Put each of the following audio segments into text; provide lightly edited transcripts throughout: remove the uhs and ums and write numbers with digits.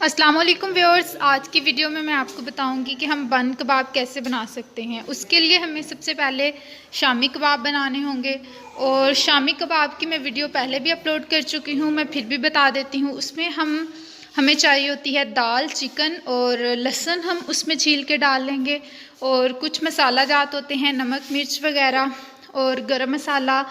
अस्सलाम वालेकुम व्यूअर्स। आज की वीडियो में मैं आपको बताऊंगी कि हम बन कबाब कैसे बना सकते हैं। उसके लिए हमें सबसे पहले शामी कबाब बनाने होंगे और शामी कबाब की मैं वीडियो पहले भी अपलोड कर चुकी हूँ, मैं फिर भी बता देती हूँ। उसमें हमें चाहिए होती है दाल, चिकन और लहसुन हम उसमें छील के डाल लेंगे और कुछ मसाला जात होते हैं, नमक मिर्च वगैरह और गरम मसाला,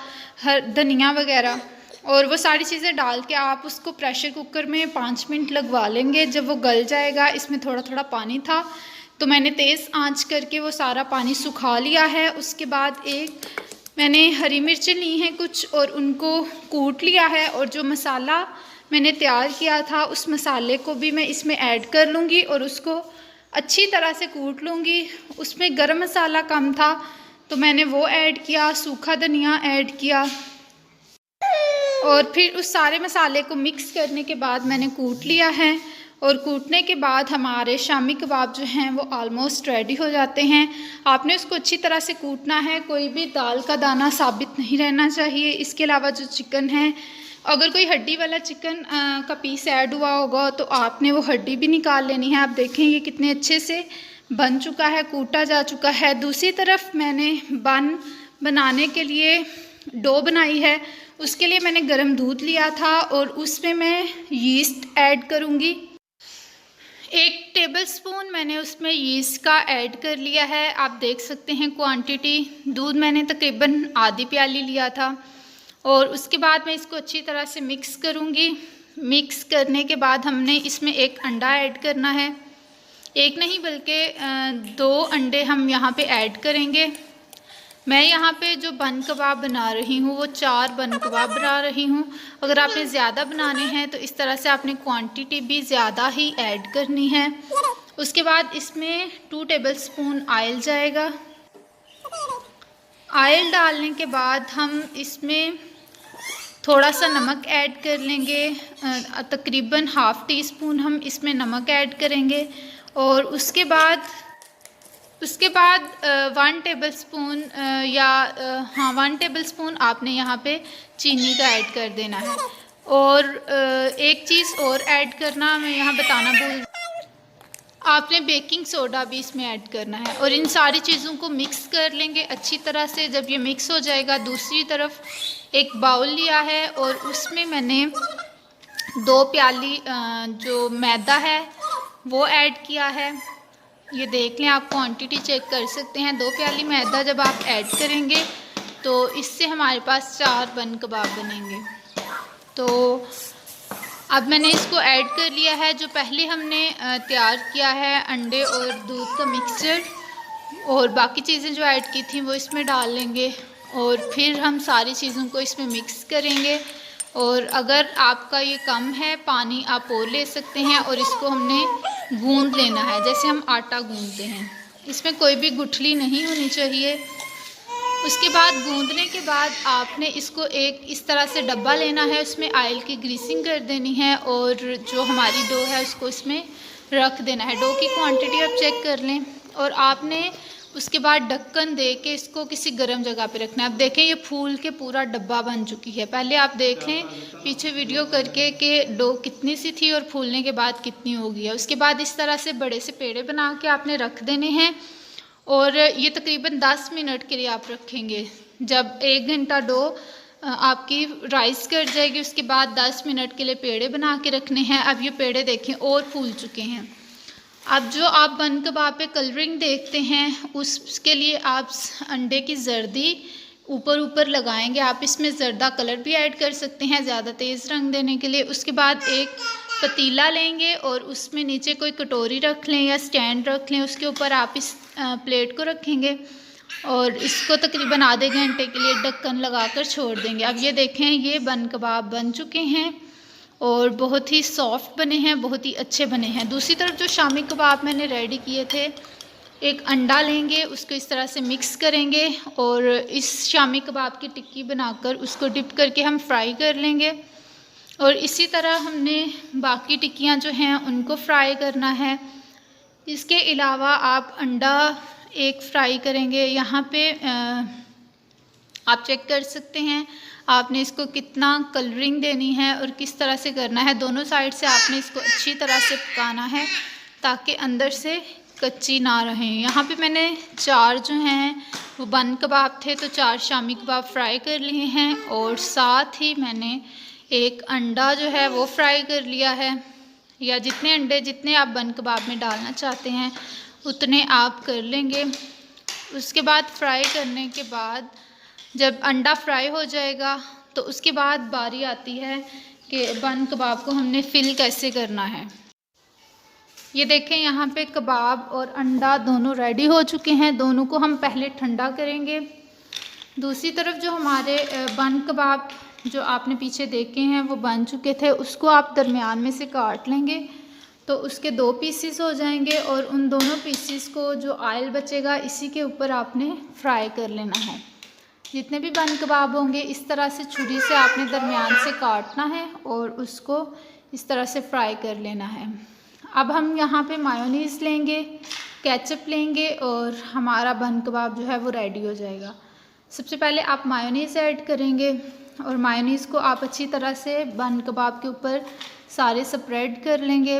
धनिया वगैरह, और वो सारी चीज़ें डाल के आप उसको प्रेशर कुकर में 5 मिनट लगवा लेंगे। जब वो गल जाएगा, इसमें थोड़ा थोड़ा पानी था तो मैंने तेज़ आंच करके वो सारा पानी सुखा लिया है। उसके बाद मैंने हरी मिर्चें ली हैं कुछ और उनको कूट लिया है, और जो मसाला मैंने तैयार किया था उस मसाले को भी मैं इसमें ऐड कर लूँगी और उसको अच्छी तरह से कूट लूँगी। उसमें गरम मसाला कम था तो मैंने वो ऐड किया, सूखा धनिया ऐड किया और फिर उस सारे मसाले को मिक्स करने के बाद मैंने कूट लिया है। और कूटने के बाद हमारे शामी कबाब जो हैं वो ऑलमोस्ट रेडी हो जाते हैं। आपने उसको अच्छी तरह से कूटना है, कोई भी दाल का दाना साबित नहीं रहना चाहिए। इसके अलावा जो चिकन है, अगर कोई हड्डी वाला चिकन का पीस ऐड हुआ होगा तो आपने वो हड्डी भी निकाल लेनी है। आप देखें ये कितने अच्छे से बन चुका है, कूटा जा चुका है। दूसरी तरफ मैंने बन बनाने के लिए डो बनाई है। उसके लिए मैंने गर्म दूध लिया था और उसमें मैं यीस्ट ऐड करूँगी। 1 टेबलस्पून मैंने उसमें यीस्ट का ऐड कर लिया है। आप देख सकते हैं क्वांटिटी, दूध मैंने तकरीबन आधी प्याली लिया था। और उसके बाद मैं इसको अच्छी तरह से मिक्स करूँगी। मिक्स करने के बाद हमने इसमें 1 अंडा ऐड करना है, एक नहीं बल्कि 2 अंडे हम यहाँ पे ऐड करेंगे। मैं यहाँ पे जो बन कबाब बना रही हूँ वो 4 बन कबाब बना रही हूँ। अगर आपने ज़्यादा बनाने हैं तो इस तरह से आपने क्वांटिटी भी ज़्यादा ही ऐड करनी है। उसके बाद इसमें 2 टेबलस्पून ऑयल जाएगा। ऑयल डालने के बाद हम इसमें थोड़ा सा नमक ऐड कर लेंगे, तकरीबन ½ टीस्पून हम इसमें नमक ऐड करेंगे। और उसके बाद 1 टेबलस्पून 1 टेबलस्पून आपने यहाँ पे चीनी का ऐड कर देना है। और एक चीज़ और ऐड करना मैं यहाँ बताना भूल, आपने बेकिंग सोडा भी इसमें ऐड करना है। और इन सारी चीज़ों को मिक्स कर लेंगे अच्छी तरह से। जब ये मिक्स हो जाएगा, दूसरी तरफ एक बाउल लिया है और उसमें मैंने 2 प्याली जो मैदा है वो ऐड किया है। ये देख लें, आप क्वांटिटी चेक कर सकते हैं। 2 प्याली मैदा जब आप ऐड करेंगे तो इससे हमारे पास 4 बन कबाब बनेंगे। तो अब मैंने इसको ऐड कर लिया है। जो पहले हमने तैयार किया है अंडे और दूध का मिक्सचर और बाकी चीज़ें जो ऐड की थी वो इसमें डाल लेंगे और फिर हम सारी चीज़ों को इसमें मिक्स करेंगे। और अगर आपका ये कम है पानी आप और ले सकते हैं। और इसको हमने गूंद लेना है जैसे हम आटा गूंदते हैं, इसमें कोई भी गुठली नहीं होनी चाहिए। उसके बाद गूंदने के बाद आपने इसको एक इस तरह से डब्बा लेना है, उसमें ऑयल की ग्रीसिंग कर देनी है और जो हमारी डो है उसको इसमें रख देना है। डो की क्वांटिटी आप चेक कर लें और आपने उसके बाद ढक्कन दे के इसको किसी गर्म जगह पे रखना है। अब देखें ये फूल के पूरा डब्बा बन चुकी है। पहले आप देख लें पीछे वीडियो करके कि डो कितनी सी थी और फूलने के बाद कितनी हो गई है। उसके बाद इस तरह से बड़े से पेड़े बना के आपने रख देने हैं और ये तकरीबन 10 मिनट के लिए आप रखेंगे। जब 1 घंटा डो आपकी राइस कर जाएगी उसके बाद 10 मिनट के लिए पेड़े बना के रखने हैं। अब ये पेड़े देखें और फूल चुके हैं। अब जो आप बन कबाब पे कलरिंग देखते हैं उसके लिए आप अंडे की जर्दी ऊपर लगाएंगे। आप इसमें जर्दा कलर भी ऐड कर सकते हैं ज़्यादा तेज़ रंग देने के लिए। उसके बाद एक पतीला लेंगे और उसमें नीचे कोई कटोरी रख लें या स्टैंड रख लें, उसके ऊपर आप इस प्लेट को रखेंगे और इसको तकरीबन आधे घंटे के लिए ढक्कन लगाकर छोड़ देंगे। अब ये देखें ये बन कबाब बन चुके हैं और बहुत ही सॉफ्ट बने हैं, बहुत ही अच्छे बने हैं। दूसरी तरफ जो शामी कबाब मैंने रेडी किए थे, एक अंडा लेंगे उसको इस तरह से मिक्स करेंगे और इस शामी कबाब की टिक्की बनाकर उसको डिप करके हम फ्राई कर लेंगे। और इसी तरह हमने बाकी टिक्कियाँ जो हैं उनको फ्राई करना है। इसके अलावा आप अंडा एक फ्राई करेंगे। यहाँ पे आप चेक कर सकते हैं आपने इसको कितना कलरिंग देनी है और किस तरह से करना है। दोनों साइड से आपने इसको अच्छी तरह से पकाना है ताकि अंदर से कच्ची ना रहें। यहाँ पे मैंने 4 जो हैं वो बन कबाब थे तो 4 शामी कबाब फ्राई कर लिए हैं और साथ ही मैंने एक अंडा जो है वो फ्राई कर लिया है, या जितने अंडे जितने आप बन कबाब में डालना चाहते हैं उतने आप कर लेंगे। उसके बाद फ्राई करने के बाद जब अंडा फ्राई हो जाएगा तो उसके बाद बारी आती है कि बन कबाब को हमने फिल कैसे करना है। ये देखें यहाँ पे कबाब और अंडा दोनों रेडी हो चुके हैं। दोनों को हम पहले ठंडा करेंगे। दूसरी तरफ जो हमारे बन कबाब जो आपने पीछे देखे हैं वो बन चुके थे, उसको आप दरमियान में से काट लेंगे तो उसके 2 पीसीस हो जाएंगे और उन दोनों पीसीस को जो ऑयल बचेगा इसी के ऊपर आपने फ्राई कर लेना है। जितने भी बन कबाब होंगे इस तरह से छुरी से आपने दरमियान से काटना है और उसको इस तरह से फ्राई कर लेना है। अब हम यहाँ पे मायोनीज़ लेंगे, केचप लेंगे और हमारा बन कबाब जो है वो रेडी हो जाएगा। सबसे पहले आप मायोनीज़ ऐड करेंगे और मायोनीज़ को आप अच्छी तरह से बन कबाब के ऊपर सारे स्प्रेड कर लेंगे।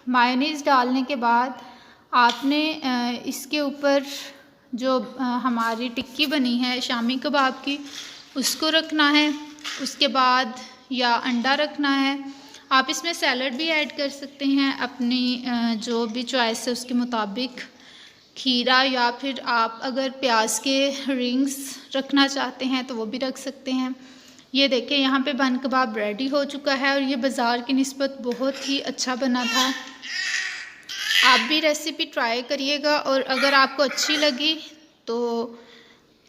मायोनीज़ डालने के बाद आपने इसके ऊपर जो हमारी टिक्की बनी है शामी कबाब की उसको रखना है। उसके बाद या अंडा रखना है। आप इसमें सैलड भी ऐड कर सकते हैं अपनी जो भी चॉइस है उसके मुताबिक, खीरा या फिर आप अगर प्याज के रिंग्स रखना चाहते हैं तो वो भी रख सकते हैं। ये देखें यहाँ पे बन कबाब रेडी हो चुका है और ये बाज़ार की निस्बत बहुत ही अच्छा बना था। आप भी रेसिपी ट्राई करिएगा और अगर आपको अच्छी लगी तो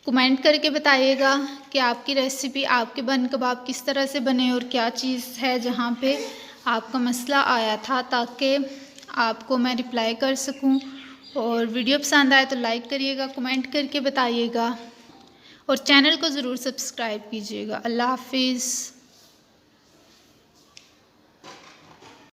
कमेंट करके बताइएगा कि आपकी रेसिपी, आपके बन कबाब किस तरह से बने और क्या चीज़ है जहाँ पे आपका मसला आया था, ताकि आपको मैं रिप्लाई कर सकूं। और वीडियो पसंद आए तो लाइक करिएगा, कमेंट करके बताइएगा और चैनल को ज़रूर सब्सक्राइब कीजिएगा। अल्लाह हाफिज़।